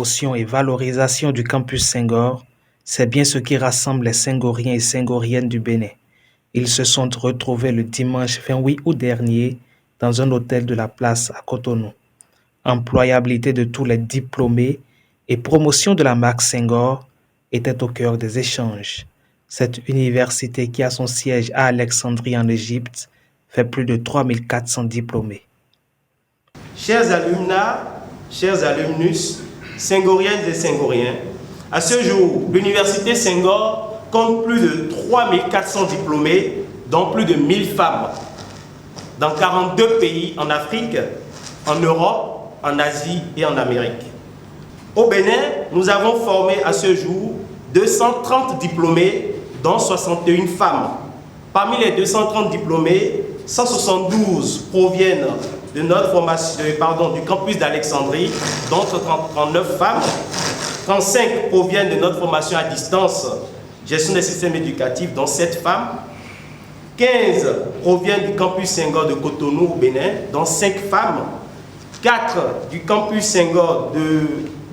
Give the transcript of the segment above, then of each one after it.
promotion et valorisation du campus Senghor, c'est bien ce qui rassemble les Senghoriens et Senghoriennes du Bénin. Ils se sont retrouvés le dimanche 28 août dernier dans un hôtel de la place à Cotonou. Employabilité de tous les diplômés et promotion de la marque Senghor était au cœur des échanges. Cette université qui a son siège à Alexandrie en Égypte fait plus de 3400 diplômés. Chers alumnas, chers alumnus, Senghoriennes et Senghoriens, à ce jour, l'université Senghor compte plus de 3400 diplômés, dont plus de 1000 femmes, dans 42 pays en Afrique, en Europe, en Asie et en Amérique. Au Bénin, nous avons formé à ce jour 230 diplômés, dont 61 femmes. Parmi les 230 diplômés, 172 proviennent de notre formation, du campus d'Alexandrie, dont 39 femmes. 35 proviennent de notre formation à distance, gestion des systèmes éducatifs, dont 7 femmes. 15 proviennent du campus Senghor de Cotonou au Bénin, dont 5 femmes. 4 du campus Senghor de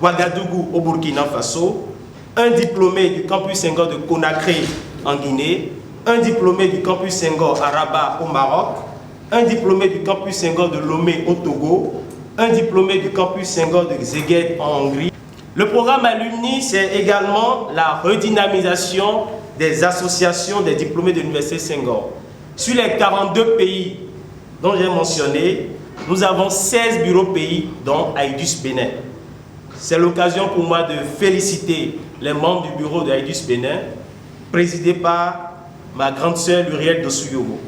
Ouagadougou au Burkina Faso. Un diplômé du campus Senghor de Conakry en Guinée. Un diplômé du campus Senghor à Rabat au Maroc. Un diplômé du campus Senghor de Lomé au Togo. Un diplômé du campus Senghor de Szeged en Hongrie. Le programme Alumni, c'est également la redynamisation des associations des diplômés de l'Université Senghor. Sur les 42 pays dont j'ai mentionné, nous avons 16 bureaux pays, dont Aïdus Bénin. C'est l'occasion pour moi de féliciter les membres du bureau de Aïdus Bénin, présidé par ma grande sœur Uriel Dossouyogo.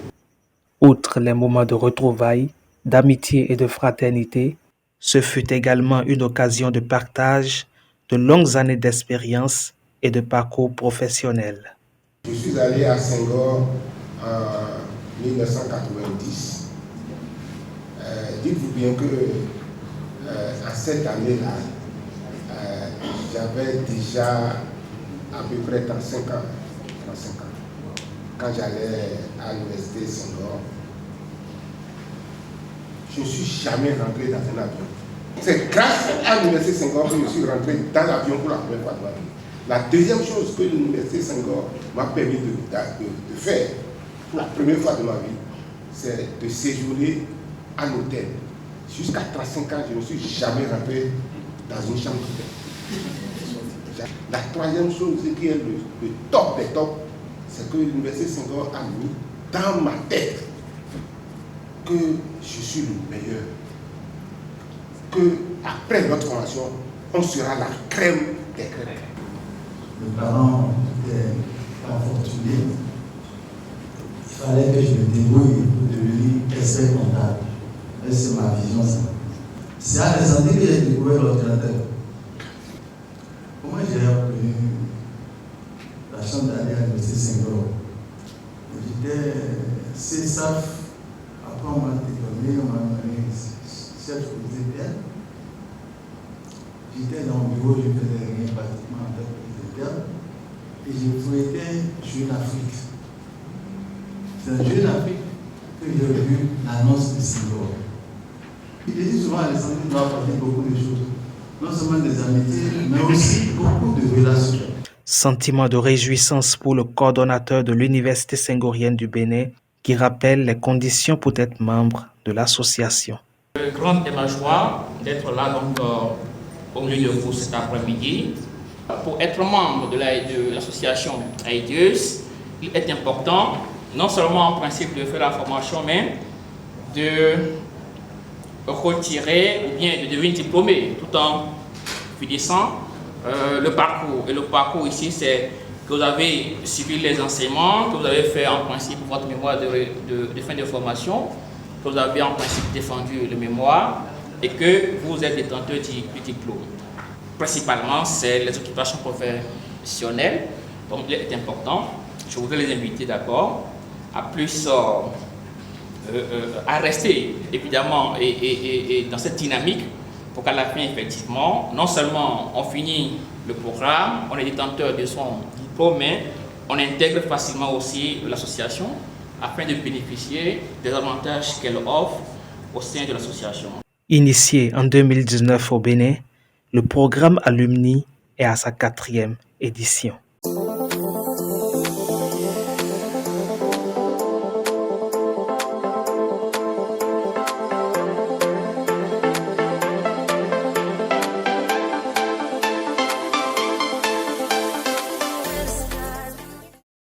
Outre les moments de retrouvailles, d'amitié et de fraternité, ce fut également une occasion de partage de longues années d'expérience et de parcours professionnel. Je suis allé à Senghor en 1990. Dites-vous bien que à cette année-là, j'avais déjà à peu près 35 ans. Quand j'allais à l'université Senghor, je ne suis jamais rentré dans un avion. C'est grâce à l'université Senghor que je suis rentré dans l'avion pour la première fois de ma vie. La deuxième chose que l'université Senghor m'a permis de faire pour la première fois de ma vie, c'est de séjourner à l'hôtel. Jusqu'à 35 ans, je ne suis jamais rentré dans une chambre d'hôtel. La troisième chose qui est le top des tops, c'est que l'université Senghor a mis dans ma tête que je suis le meilleur. Que après notre formation, on sera la crème des crèmes. Mes parents étaient pas fortunés. Il fallait que je me débrouille pour devenir expert comptable. Et c'est ma vision, ça. C'est à Alexandrie que j'ai découvert l'ordinateur. Comment j'ai obtenu la chance d'aller à l'université Senghor? J'étais CESAF, après on m'a diplômé, on m'a donné chef aux EPL. J'étais dans le bureau, je faisais rien pratiquement en tant que EPL. Et je souhaitais Jeune Afrique. C'est un Jeune Afrique que j'ai vu l'annonce de Senghor. Il dit souvent à Alexandrie, nous avons parlé beaucoup de choses. Non seulement des amitiés, mais aussi beaucoup de relations. Sentiment de réjouissance pour le coordonnateur de l'Université Senghorienne du Bénin qui rappelle les conditions pour être membre de l'association. Grande est ma joie d'être là donc, au milieu de vous cet après-midi. Pour être membre de l'association Aïdus, il est important non seulement en principe de faire la formation, mais de retirer ou bien de devenir diplômé tout en finissant le parcours. Et le parcours ici, c'est que vous avez suivi les enseignements, que vous avez fait en principe votre mémoire de fin de formation, que vous avez en principe défendu le mémoire et que vous êtes détenteur du diplôme. Principalement, c'est les occupations professionnelles, donc il est important. Je voudrais les inviter d'abord à plus à rester évidemment et dans cette dynamique pour qu'à la fin, effectivement, non seulement on finit le programme, on est détenteur de son diplôme, mais on intègre facilement aussi l'association afin de bénéficier des avantages qu'elle offre au sein de l'association. Initié en 2019 au Bénin, Le programme Alumni est à sa 4e édition.